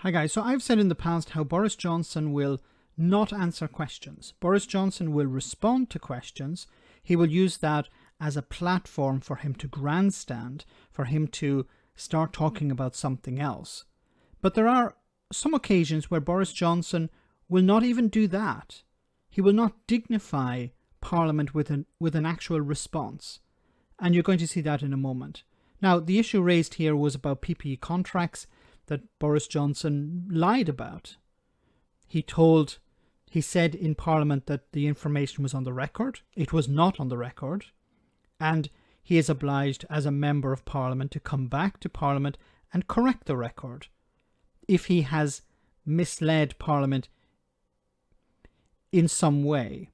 Hi guys, so I've said in the past how Boris Johnson will not answer questions. Boris Johnson will respond to questions. He will use that as a platform for him to grandstand, for him to start talking about something else. But there are some occasions where Boris Johnson will not even do that. He will not dignify Parliament with an actual response. And you're going to see that in a moment. Now, the issue raised here was about PPE contracts that Boris Johnson lied about. He said in Parliament that the information was on the record. It was not on the record. And he is obliged as a member of Parliament to come back to Parliament and correct the record if he has misled Parliament in some way.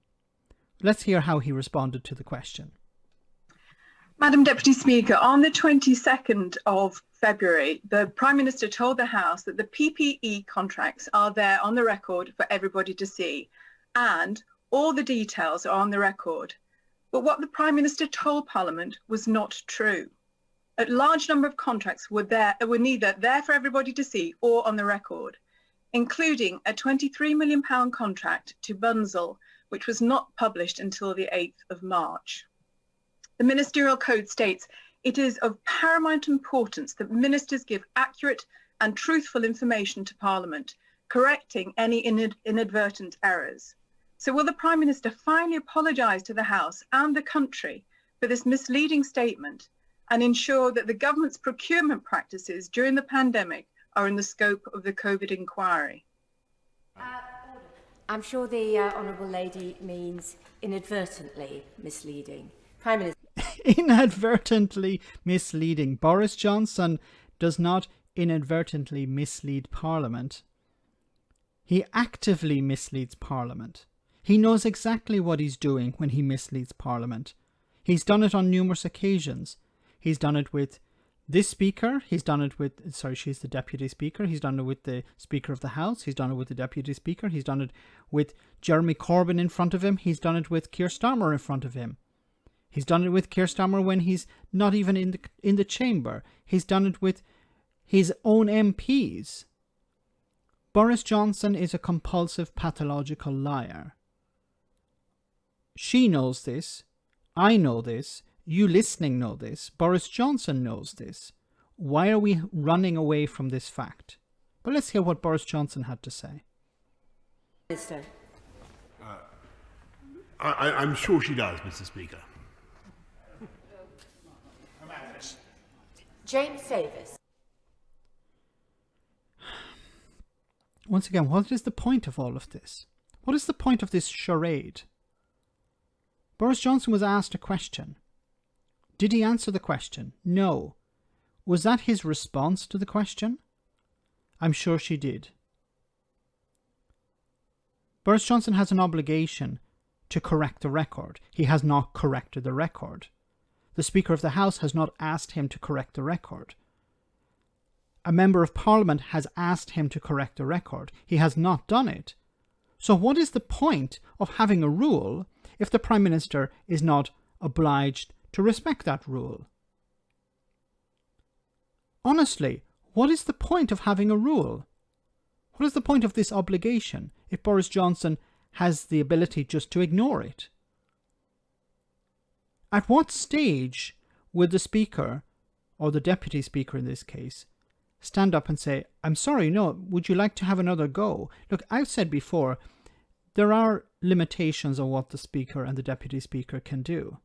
Let's hear how he responded to the question. Madam Deputy Speaker, on the 22nd of February, the Prime Minister told the House that the PPE contracts are there on the record for everybody to see, and all the details are on the record. But what the Prime Minister told Parliament was not true. A large number of contracts were neither there for everybody to see or on the record, including a £23 million contract to Bunzl, which was not published until the 8th of March. The Ministerial Code states, "It is of paramount importance that ministers give accurate and truthful information to Parliament, correcting any inadvertent errors." So will the Prime Minister finally apologise to the House and the country for this misleading statement and ensure that the government's procurement practices during the pandemic are in the scope of the COVID inquiry? I'm sure the Honourable Lady means inadvertently misleading. Prime Minister. Inadvertently misleading. Boris Johnson does not inadvertently mislead Parliament. He actively misleads Parliament. He knows exactly what he's doing when he misleads Parliament. He's done it on numerous occasions. He's done it with this Speaker. He's done it with, she's the Deputy Speaker. He's done it with the Speaker of the House. He's done it with the Deputy Speaker. He's done it with Jeremy Corbyn in front of him. He's done it with Keir Starmer in front of him. He's done it with Keir Starmer when he's not even in the chamber. He's done it with his own MPs. Boris Johnson is a compulsive pathological liar. She knows this. I know this. You listening know this. Boris Johnson knows this. Why are we running away from this fact? But let's hear what Boris Johnson had to say. Minister. I'm sure she does, Mr. Speaker. James Davis. Once again, what is the point of all of this? What is the point of this charade? Boris Johnson was asked a question. Did he answer the question? No. Was that his response to the question? I'm sure she did. Boris Johnson has an obligation to correct the record. He has not corrected the record. The Speaker of the House has not asked him to correct the record. A Member of Parliament has asked him to correct the record. He has not done it. So what is the point of having a rule if the Prime Minister is not obliged to respect that rule? Honestly, what is the point of having a rule? What is the point of this obligation if Boris Johnson has the ability just to ignore it? At what stage would the Speaker, or the Deputy Speaker in this case, stand up and say, I'm sorry, no, would you like to have another go? Look, I've said before, there are limitations on what the Speaker and the Deputy Speaker can do.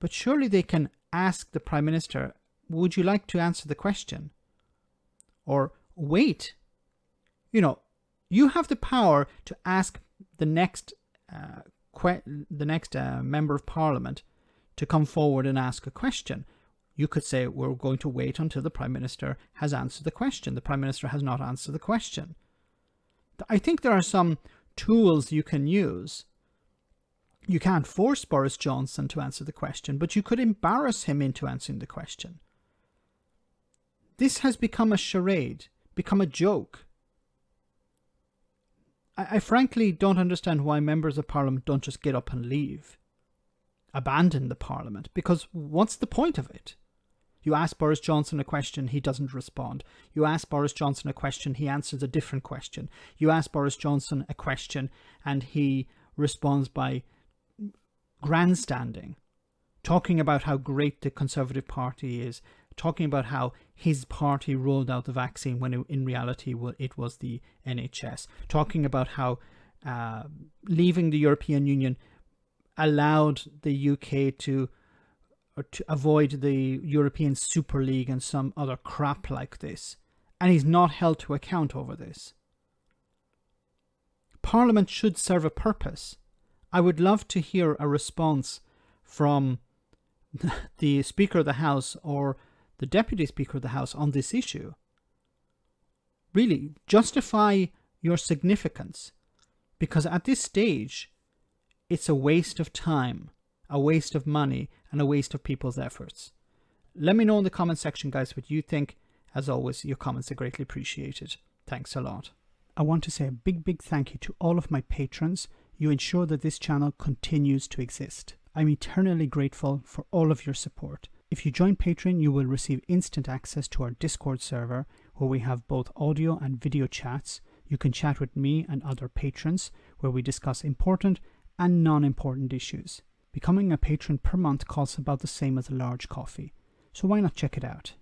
But surely they can ask the Prime Minister, would you like to answer the question? Or wait. You know, you have the power to ask the next Member of Parliament to come forward and ask a question. You could say, we're going to wait until the Prime Minister has answered the question. The Prime Minister has not answered the question. I think there are some tools you can use. You can't force Boris Johnson to answer the question, but you could embarrass him into answering the question. This has become a charade, become a joke. I frankly don't understand why members of Parliament don't just get up and leave. Abandon the Parliament, because what's the point of it? You ask Boris Johnson a question, he doesn't respond. You ask Boris Johnson a question, he answers a different question. You ask Boris Johnson a question and he responds by grandstanding, talking about how great the Conservative Party is, talking about how his party rolled out the vaccine when in reality it was the NHS, talking about how leaving the European Union allowed the UK to avoid the European Super League and some other crap like this. And he's not held to account over this. Parliament should serve a purpose. I would love to hear a response from the Speaker of the House or the Deputy Speaker of the House on this issue. Really, justify your significance. Because at this stage, it's a waste of time, a waste of money, and a waste of people's efforts. Let me know in the comment section, guys, what you think. As always, your comments are greatly appreciated. Thanks a lot. I want to say a big thank you to all of my patrons. You ensure that this channel continues to exist. I'm eternally grateful for all of your support. If you join Patreon, you will receive instant access to our Discord server, where we have both audio and video chats. You can chat with me and other patrons, where we discuss important and non-important issues. Becoming a patron per month costs about the same as a large coffee, so why not check it out?